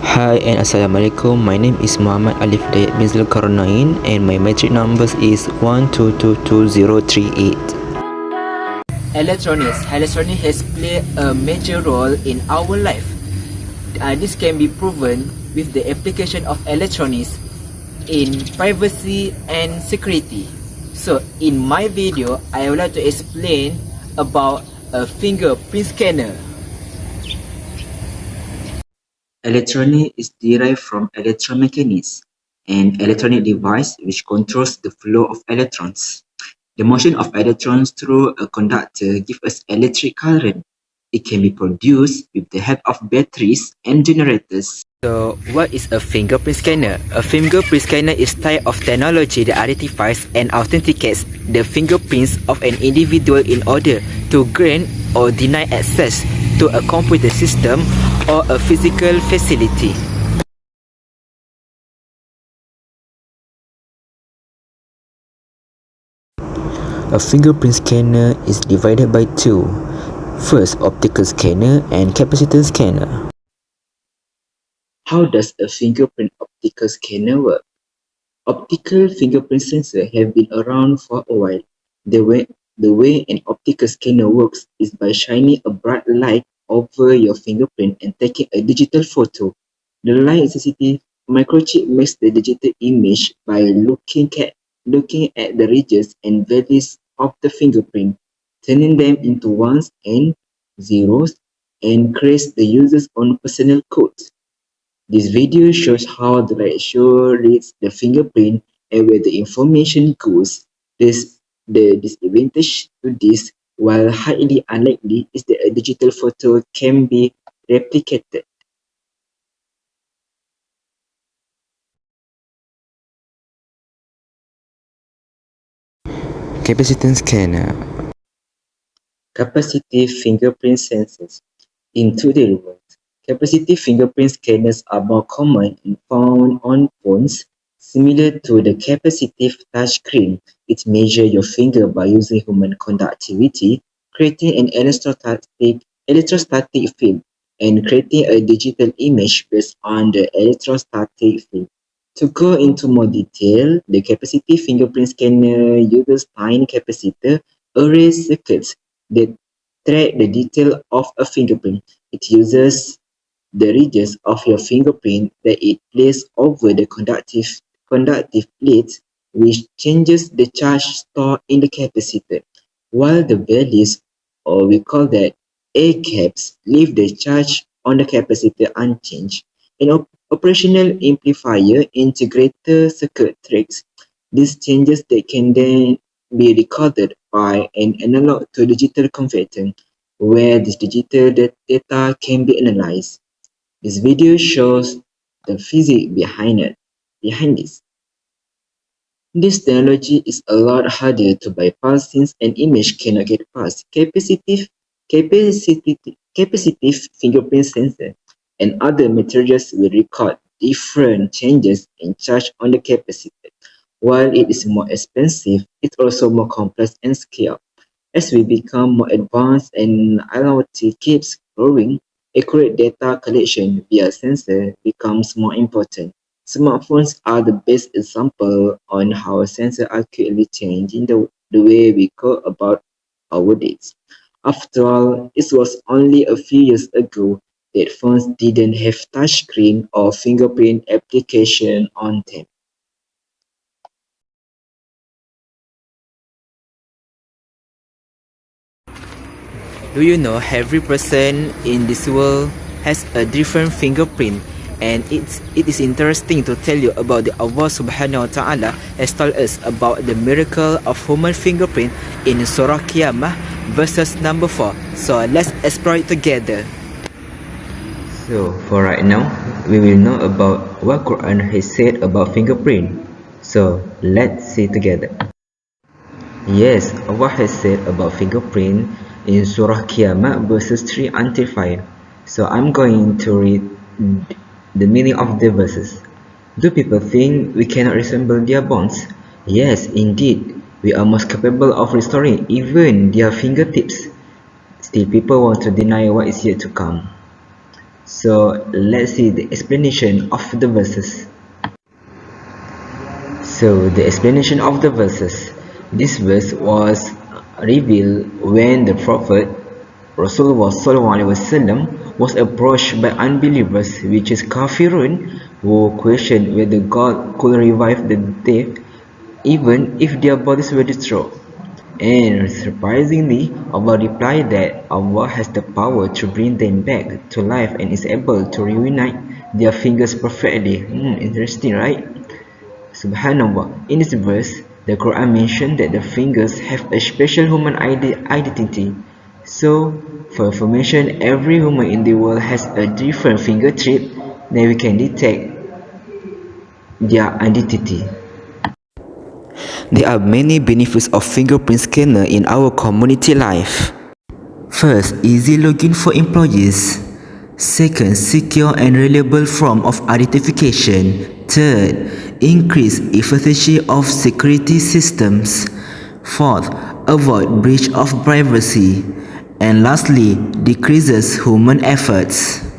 Hi and Assalamualaikum. My name is Muhammad Alif Hidayat bin Zulkarnain and my metric numbers is 1222038. Electronics has played a major role in our life. This can be proven with the application of electronics in privacy and security. So in my video, I would like to explain about a fingerprint scanner. Electronic is derived from electromechanics, an electronic device which controls the flow of electrons. The motion of electrons through a conductor gives us electric current. It can be produced with the help of batteries and generators. So what is a fingerprint scanner? A fingerprint scanner is type of technology that identifies and authenticates the fingerprints of an individual in order to grant or deny access to a computer system or a physical facility. A fingerprint scanner is divided by two. First, optical scanner and capacitor scanner. How does a fingerprint optical scanner work? Optical fingerprint sensors have been around for a while. The way an optical scanner works is by shining a bright light over your fingerprint and taking a digital photo. The light-sensitive microchip makes the digital image by looking at the regions and values of the fingerprint, turning them into ones and zeros, and creates the user's own personal code. This video shows how the light show reads the fingerprint and where the information goes. The disadvantage to this, while highly unlikely, is that a digital photo can be replicated. Capacitor scanner. Capacitive fingerprint sensors. In today's world, capacitive fingerprint scanners are more common and found on phones. Similar to the capacitive touchscreen, it measures your finger by using human conductivity, creating an electrostatic field, and creating a digital image based on the electrostatic field. To go into more detail, the capacitive fingerprint scanner uses tiny capacitor array circuits that track the detail of a fingerprint. It uses the regions of your fingerprint that it places over the conductive plate, which changes the charge stored in the capacitor, while the values, or we call that A caps, leave the charge on the capacitor unchanged. An operational amplifier integrator circuit tracks these changes that can then be recorded by an analog to digital converter, where this digital data can be analyzed. This video shows the physics behind this. This technology is a lot harder to bypass since an image cannot get past capacitive fingerprint sensor, and other materials will record different changes in charge on the capacitor. While it is more expensive, it's also more complex and scaled. As we become more advanced and IoT keeps growing, accurate data collection via sensor becomes more important. Smartphones are the best example on how sensors are quickly changing the way we go about our days. After all, it was only a few years ago that phones didn't have touchscreen or fingerprint application on them. Do you know every person in this world has a different fingerprint? And it is interesting to tell you about the Allah subhanahu wa ta'ala has told us about the miracle of human fingerprint in Surah Qiyamah verses number 4. So let's explore it together. So for right now, we will know about what Quran has said about fingerprint. So let's see together. Yes, Allah has said about fingerprint in Surah Qiyamah verses 3 until 5. So I'm going to read the meaning of the verses. Do people think we cannot resemble their bones? Yes, indeed, we are most capable of restoring even their fingertips. Still, people want to deny what is yet to come. So let's see the explanation of the verses. So the explanation of the verses. This verse was revealed when the Prophet Rasulullah SAW was approached by unbelievers, which is kafirun, who questioned whether God could revive the dead even if their bodies were destroyed. And surprisingly, Allah replied that Allah has the power to bring them back to life and is able to reunite their fingers perfectly. Interesting, right? Subhanallah. In this verse, the Quran mentioned that the fingers have a special human identity. So, for information, every human in the world has a different finger tip that we can detect their identity. There are many benefits of fingerprint scanner in our community life. First, easy login for employees. Second, secure and reliable form of identification. Third, increase efficiency of security systems. Fourth, avoid breach of privacy. And lastly, decreases human efforts.